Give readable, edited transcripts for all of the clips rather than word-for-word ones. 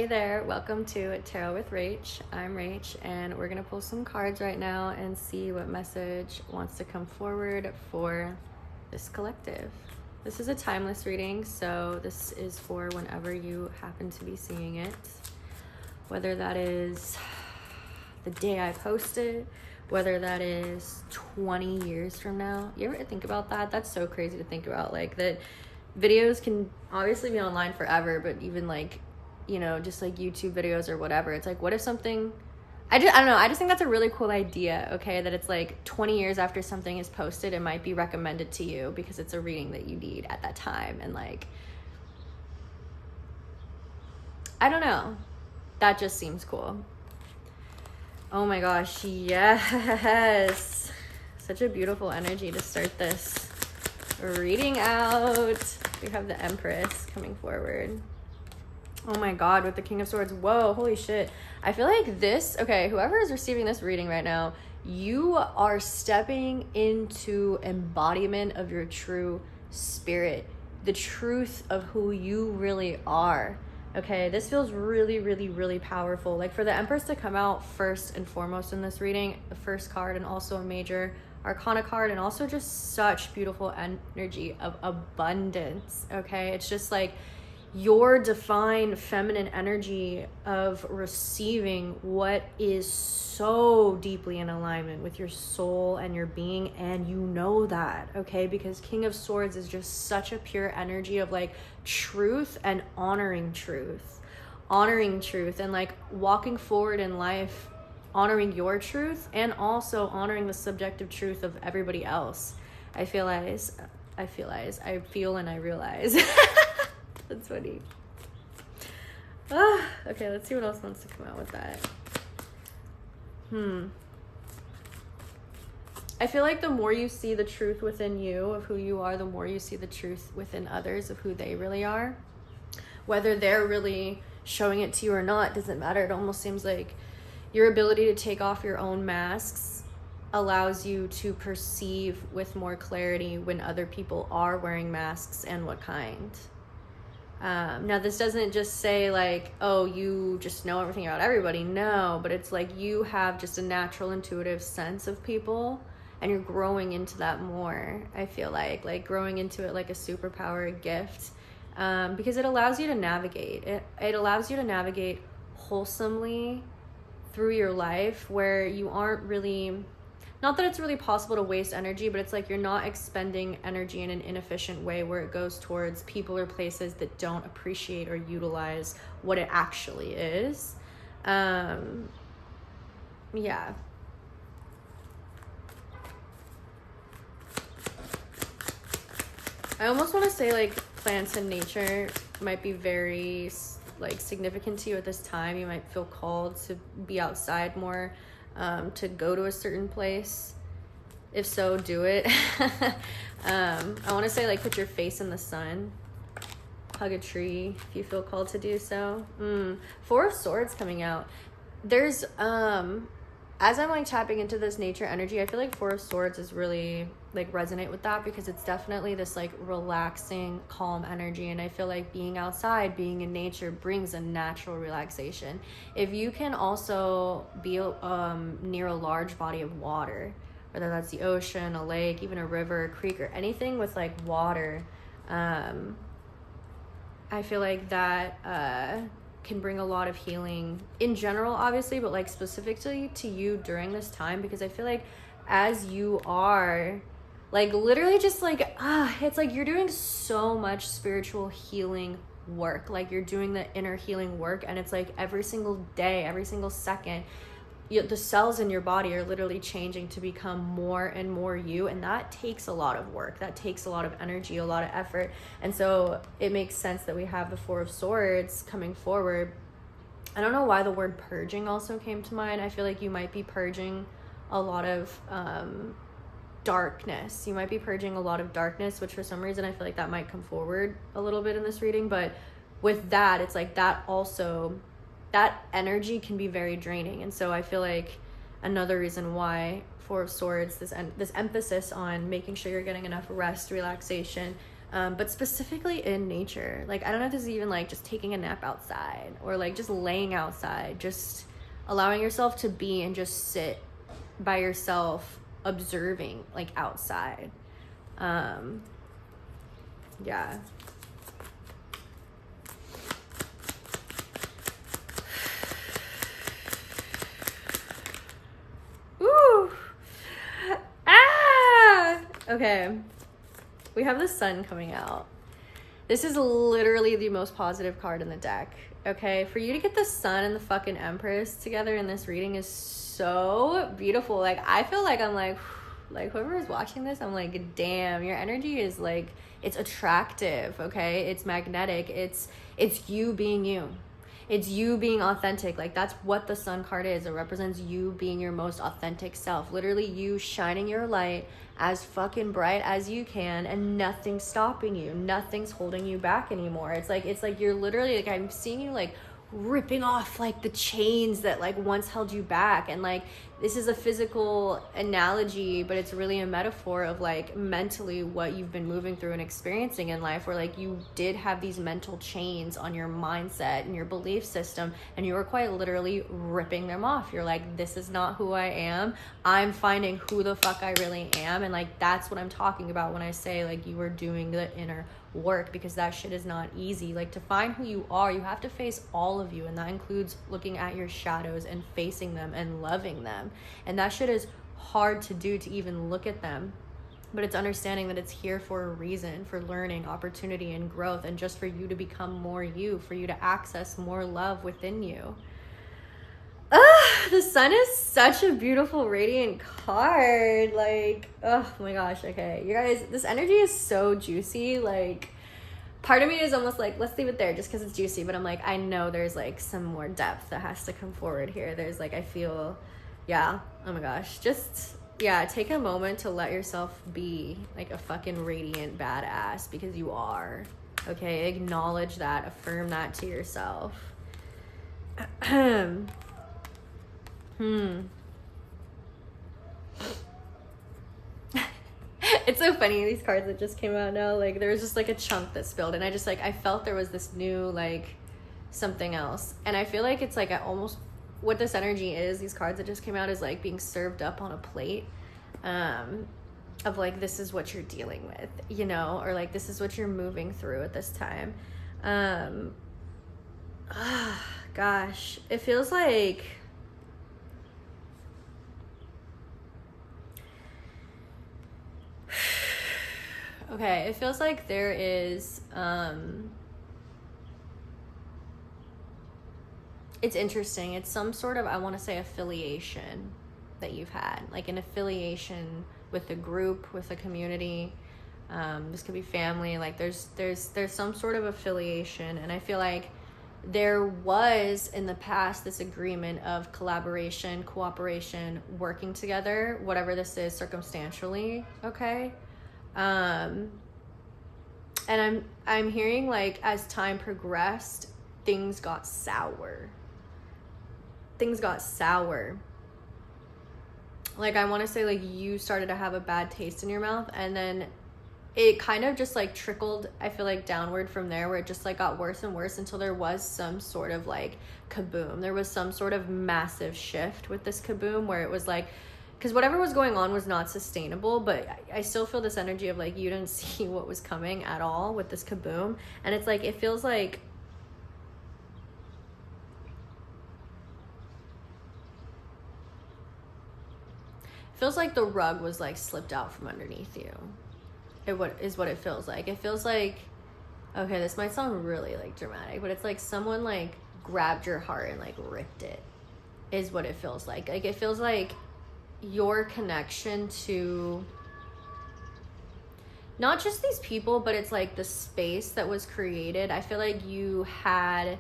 Hey there, welcome to Tarot with Rach. I'm Rach, and we're going to pull some cards right now and see what message wants to come forward for this collective. This is a timeless reading, so this is for whenever you happen to be seeing it. Whether that is the day I posted, whether that is 20 years from now. You ever think about that? That's so crazy to think about. Like, that videos can obviously be online forever, but even like, you know, just like YouTube videos or whatever. It's like, what if something, I don't know. I just think that's a really cool idea, okay? That it's like 20 years after something is posted, it might be recommended to you because it's a reading that you need at that time. And like, I don't know. That just seems cool. Oh my gosh, yes. Such a beautiful energy to start this reading out. We have the Empress coming forward. Oh my God, with the King of Swords. Whoa, holy shit. I feel like this, okay, whoever is receiving this reading right now, you are stepping into embodiment of your true spirit, the truth of who you really are. Okay, this feels really, really, really powerful. Like, for the Empress to come out first and foremost in this reading, the first card, and also a major arcana card, and also just such beautiful energy of abundance. Okay, it's just like your divine feminine energy of receiving what is so deeply in alignment with your soul and your being, and you know that, okay? Because King of Swords is just such a pure energy of like truth and honoring truth, and like walking forward in life, honoring your truth and also honoring the subjective truth of everybody else. I feel and I realize. That's funny. Okay, let's see what else wants to come out with that. I feel like the more you see the truth within you of who you are, the more you see the truth within others of who they really are. Whether they're really showing it to you or not doesn't matter. It almost seems like your ability to take off your own masks allows you to perceive with more clarity when other people are wearing masks and what kind. Now, this doesn't just say like, oh, you just know everything about everybody. No, but it's like you have just a natural intuitive sense of people, and you're growing into that more. I feel like growing into it like a superpower, a gift, because it allows you to navigate. It allows you to navigate wholesomely through your life, where you aren't really, not that it's really possible to waste energy, but it's like you're not expending energy in an inefficient way where it goes towards people or places that don't appreciate or utilize what it actually is. Yeah. I almost want to say like plants and nature might be very like significant to you at this time. You might feel called to be outside more. To go to a certain place. If so, do it. I want to say like put your face in the sun, hug a tree if you feel called to do so. Four of Swords coming out. There's as I'm like tapping into this nature energy, I feel like Four of Swords is really like resonate with that, because it's definitely this like relaxing, calm energy. And I feel like being outside, being in nature brings a natural relaxation. If you can also be near a large body of water, whether that's the ocean, a lake, even a river, a creek, or anything with like water, I feel like that can bring a lot of healing in general, obviously, but like specifically to you during this time, because I feel like as you are like literally just like it's like you're doing so much spiritual healing work, like you're doing the inner healing work, and it's like every single day, every single second, the cells in your body are literally changing to become more and more you, and that takes a lot of work, that takes a lot of energy, a lot of effort. And so it makes sense that we have the Four of Swords coming forward. I don't know why the word purging also came to mind. I feel like you might be purging a lot of darkness. You might be purging a lot of darkness, which for some reason I feel like that might come forward a little bit in this reading. But with that, it's like that also, that energy can be very draining. And so I feel like another reason why Four of Swords, this emphasis on making sure you're getting enough rest, relaxation, but specifically in nature. Like, I don't know if this is even like just taking a nap outside or like just laying outside, just allowing yourself to be and just sit by yourself observing like outside. Yeah. Woo! Ah! Okay. We have the sun coming out. This is literally the most positive card in the deck. Okay? For you to get the sun and the fucking Empress together in this reading is so beautiful. Like, I feel like I'm like whoever is watching this, I'm like, damn, your energy is like, it's attractive, okay? It's magnetic. It's you being you. It's you being authentic. Like, that's what the sun card is. It represents you being your most authentic self. Literally you shining your light as fucking bright as you can, and nothing's stopping you. Nothing's holding you back anymore. It's like you're literally like, I'm seeing you like ripping off like the chains that like once held you back. And like, this is a physical analogy, but it's really a metaphor of like mentally what you've been moving through and experiencing in life, where like you did have these mental chains on your mindset and your belief system, and you were quite literally ripping them off. You're like, this is not who I am. I'm finding who the fuck I really am. And like, that's what I'm talking about when I say like you were doing the inner work, because that shit is not easy. Like, to find who you are, you have to face all of you, and that includes looking at your shadows and facing them and loving them. And that shit is hard to do, to even look at them, but it's understanding that it's here for a reason, for learning, opportunity, and growth, and just for you to become more you, for you to access more love within you. The sun is such a beautiful, radiant card. Like, oh my gosh. Okay, you guys, this energy is so juicy. Like, part of me is almost like, let's leave it there just because it's juicy. But I'm like, I know there's like some more depth that has to come forward here. There's like, I feel, yeah. Oh my gosh. Just, yeah, take a moment to let yourself be like a fucking radiant badass, because you are. Okay, acknowledge that. Affirm that to yourself. It's so funny, these cards that just came out now, like there was just like a chunk that spilled, and I just like, I felt there was this new like something else, and I feel like it's like, I almost, what this energy is, these cards that just came out, is like being served up on a plate of like, this is what you're dealing with, you know, or like this is what you're moving through at this time. Gosh, it feels like, okay, it feels like there is, it's interesting. It's some sort of, I want to say, affiliation that you've had, like an affiliation with a group, with a community. This could be family. Like there's some sort of affiliation, and I feel like there was in the past this agreement of collaboration, cooperation, working together, whatever this is circumstantially. Okay. And I'm hearing like, as time progressed, things got sour. Like, I want to say like you started to have a bad taste in your mouth, and then it kind of just like trickled, I feel like, downward from there, where it just like got worse and worse until there was some sort of like kaboom. There was some sort of massive shift with this kaboom, where it was like, because whatever was going on was not sustainable, but I still feel this energy of like, you didn't see what was coming at all with this kaboom. And it's like, it feels like, the rug was like slipped out from underneath you. Is what it feels like. It feels like, okay, this might sound really like dramatic, but it's like someone like grabbed your heart and like ripped it, is what it feels like. Like, it feels like your connection to not just these people, but it's like the space that was created. I feel like you had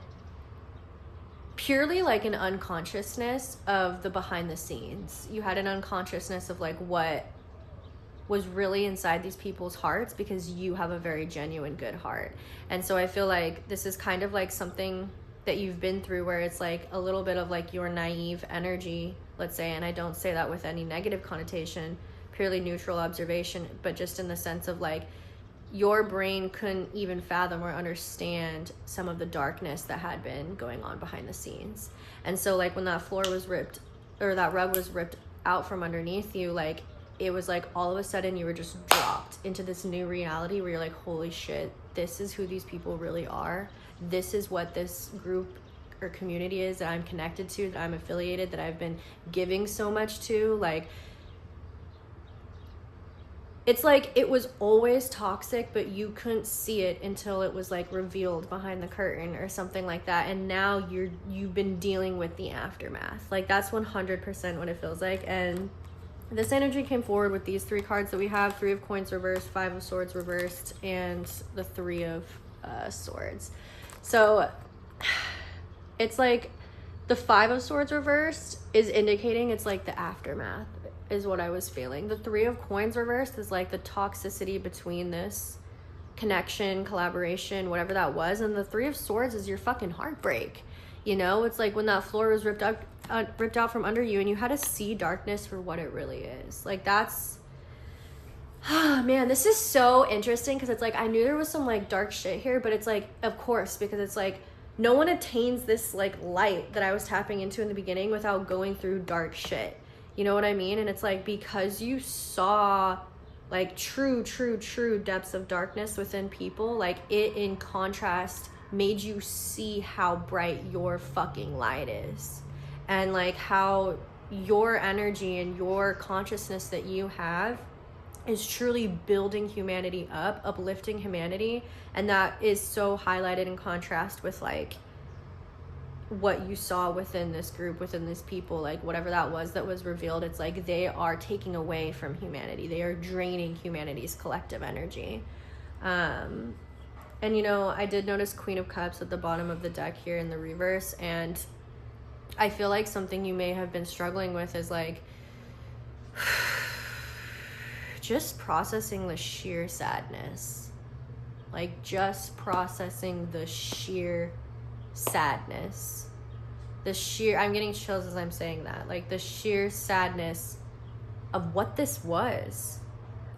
purely like an unconsciousness of the behind the scenes. You had an unconsciousness of like what was really inside these people's hearts, because you have a very genuine good heart. And so I feel like this is kind of like something that you've been through, where it's like a little bit of like your naive energy, let's say, and I don't say that with any negative connotation, purely neutral observation, but just in the sense of like, your brain couldn't even fathom or understand some of the darkness that had been going on behind the scenes. And so like when that floor was ripped, or that rug was ripped out from underneath you, like it was like all of a sudden you were just dropped into this new reality where you're like, holy shit, this is who these people really are. This is what this group or community is that I'm connected to, that I'm affiliated, that I've been giving so much to. Like, it's like it was always toxic, but you couldn't see it until it was like revealed behind the curtain or something like that. And now you've been dealing with the aftermath. Like, that's 100% what it feels like. And this energy came forward with these 3 cards that we have: 3 of Coins reversed, 5 of Swords reversed, and the 3 of Swords. So it's like the 5 of Swords reversed is indicating it's like the aftermath is what I was feeling. The 3 of Coins reversed is like the toxicity between this connection, collaboration, whatever that was. And the 3 of Swords is your fucking heartbreak. You know, it's like when that floor was ripped out from under you and you had to see darkness for what it really is. Like, that's, man, this is so interesting, because it's like I knew there was some like dark shit here, but it's like, of course, because it's like no one attains this like light that I was tapping into in the beginning without going through dark shit. You know what I mean? And it's like, because you saw like true depths of darkness within people, like it in contrast made you see how bright your fucking light is, and like how your energy and your consciousness that you have is truly building humanity up, uplifting humanity. And that is so highlighted in contrast with like what you saw within this group, within these people, like whatever that was revealed. It's like they are taking away from humanity. They are draining humanity's collective energy. And you know, I did notice Queen of Cups at the bottom of the deck here in the reverse, and I feel like something you may have been struggling with is like just processing the sheer sadness. Like, just processing the sheer sadness. I'm getting chills as I'm saying that. Like, the sheer sadness of what this was,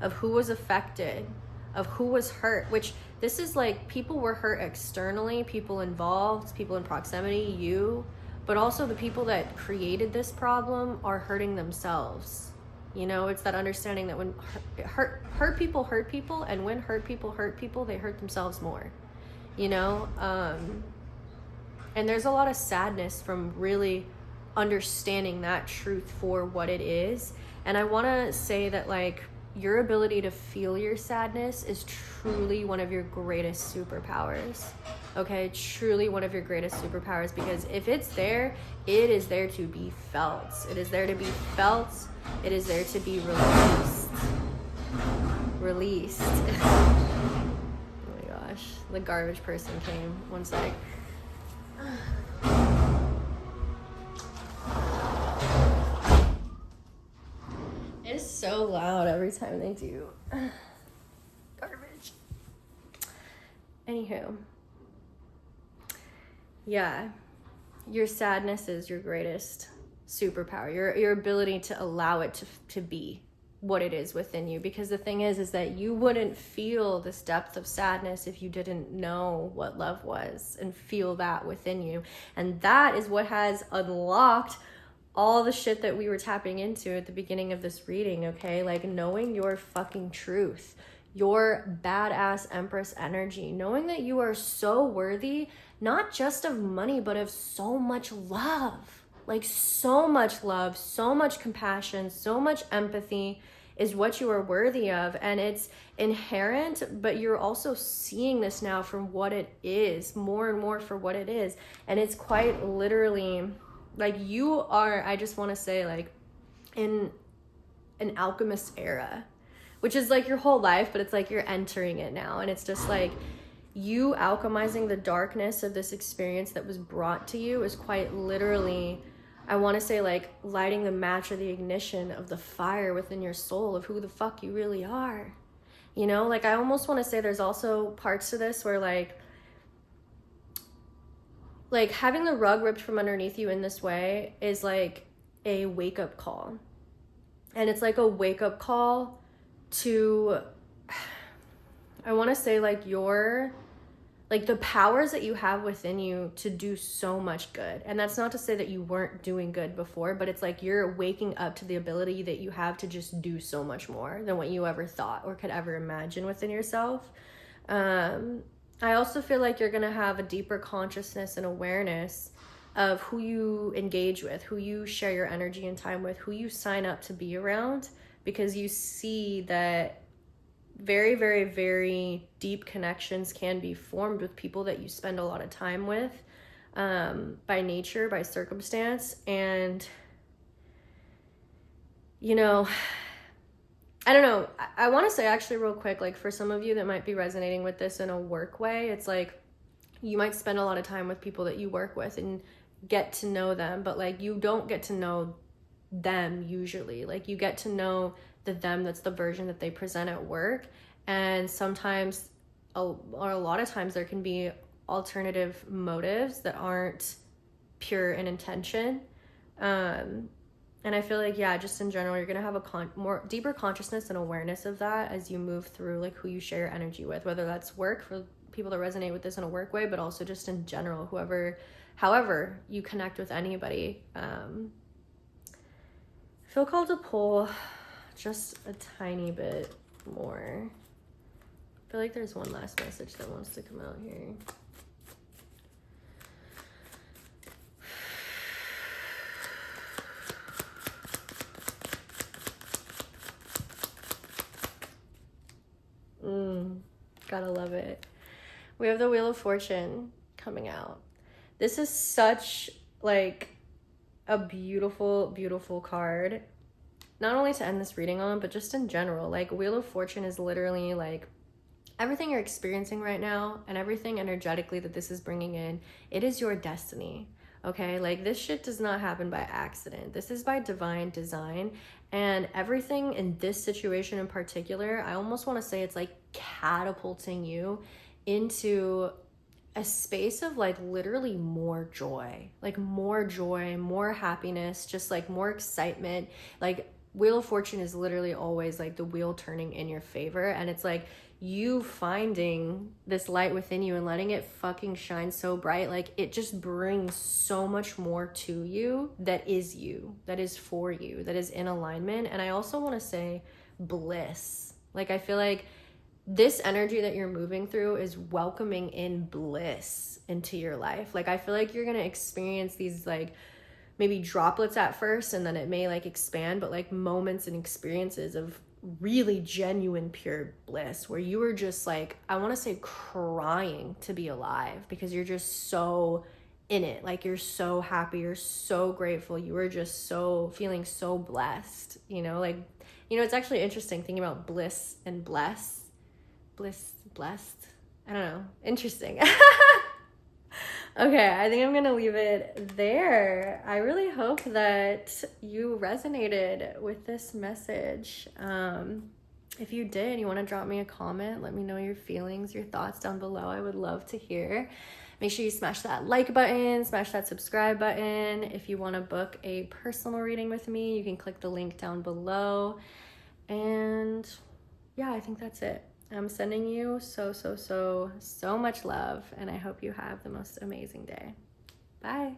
of who was affected, of who was hurt, which this is like, people were hurt externally, people involved, people in proximity, you, but also the people that created this problem are hurting themselves. You know, it's that understanding that when hurt people hurt people, and when hurt people, they hurt themselves more, you know? And there's a lot of sadness from really understanding that truth for what it is. And I want to say that, like, your ability to feel your sadness is truly one of your greatest superpowers. Okay, truly one of your greatest superpowers, because if it's there, it is there to be felt. It is there to be felt. It is there to be released. Oh my gosh, the garbage person came. One sec. It's so loud every time they do. Garbage. Anywho. Yeah. Your sadness is your greatest superpower. Your ability to allow it to be what it is within you. Because the thing is that you wouldn't feel this depth of sadness if you didn't know what love was and feel that within you. And that is what has unlocked all the shit that we were tapping into at the beginning of this reading, okay? Like, knowing your fucking truth, your badass Empress energy, knowing that you are so worthy, not just of money, but of so much love. Like, so much love, so much compassion, so much empathy is what you are worthy of. And it's inherent, but you're also seeing this now from what it is, more and more for what it is. And it's quite literally, like, you are, I just want to say, like, in an alchemist era, which is like your whole life, but it's like you're entering it now. And it's just like, you alchemizing the darkness of this experience that was brought to you is quite literally, I want to say, like, lighting the match or the ignition of the fire within your soul of who the fuck you really are. You know, like, I almost want to say there's also parts to this where, like having the rug ripped from underneath you in this way is like a wake-up call. And it's like a wake-up call to, I want to say like the powers that you have within you to do so much good. And that's not to say that you weren't doing good before, but it's like you're waking up to the ability that you have to just do so much more than what you ever thought or could ever imagine within yourself. I also feel like you're going to have a deeper consciousness and awareness of who you engage with, who you share your energy and time with, who you sign up to be around, because you see that very, very, very deep connections can be formed with people that you spend a lot of time with, by nature, by circumstance. And, you know, I don't know. I want to say actually real quick, like for some of you that might be resonating with this in a work way, it's like you might spend a lot of time with people that you work with and get to know them, but like you don't get to know them usually. Like you get to know the them that's the version that they present at work. And sometimes, or a lot of times, there can be alternative motives that aren't pure in intention. And I feel like, yeah, just in general, you're going to have a more deeper consciousness and awareness of that as you move through like who you share your energy with, whether that's work for people that resonate with this in a work way, but also just in general, however you connect with anybody. I feel called to pull just a tiny bit more. I feel like there's one last message that wants to come out here. Gotta love it. We have the Wheel of Fortune coming out. This is such like a beautiful, beautiful card. Not only to end this reading on, but just in general. Like Wheel of Fortune is literally like everything you're experiencing right now and everything energetically that this is bringing in, it is your destiny. Okay, like this shit does not happen by accident. This is by divine design. And everything in this situation in particular, I almost want to say it's like catapulting you into a space of like literally more joy, more happiness, just like more excitement. Like Wheel of Fortune is literally always like the wheel turning in your favor. And it's like you finding this light within you and letting it fucking shine so bright. Like it just brings so much more to you, that is for you, that is in alignment. And I also want to say bliss. Like I feel like this energy that you're moving through is welcoming in bliss into your life. Like I feel like you're going to experience these like maybe droplets at first, and then it may like expand, but like moments and experiences of really genuine pure bliss where you were just like, I want to say crying to be alive, because you're just so in it. Like you're so happy, you're so grateful, you were just so feeling so blessed, you know. Like, you know, it's actually interesting thinking about bliss and blessed. I don't know. Interesting. Okay, I think I'm gonna leave it there. I really hope that you resonated with this message. If you did, you want to drop me a comment, let me know your feelings, your thoughts down below. I would love to hear. Make sure you smash that like button, smash that subscribe button. If you want to book a personal reading with me, you can click the link down below. And yeah, I think that's it. I'm sending you so much love, and I hope you have the most amazing day. Bye.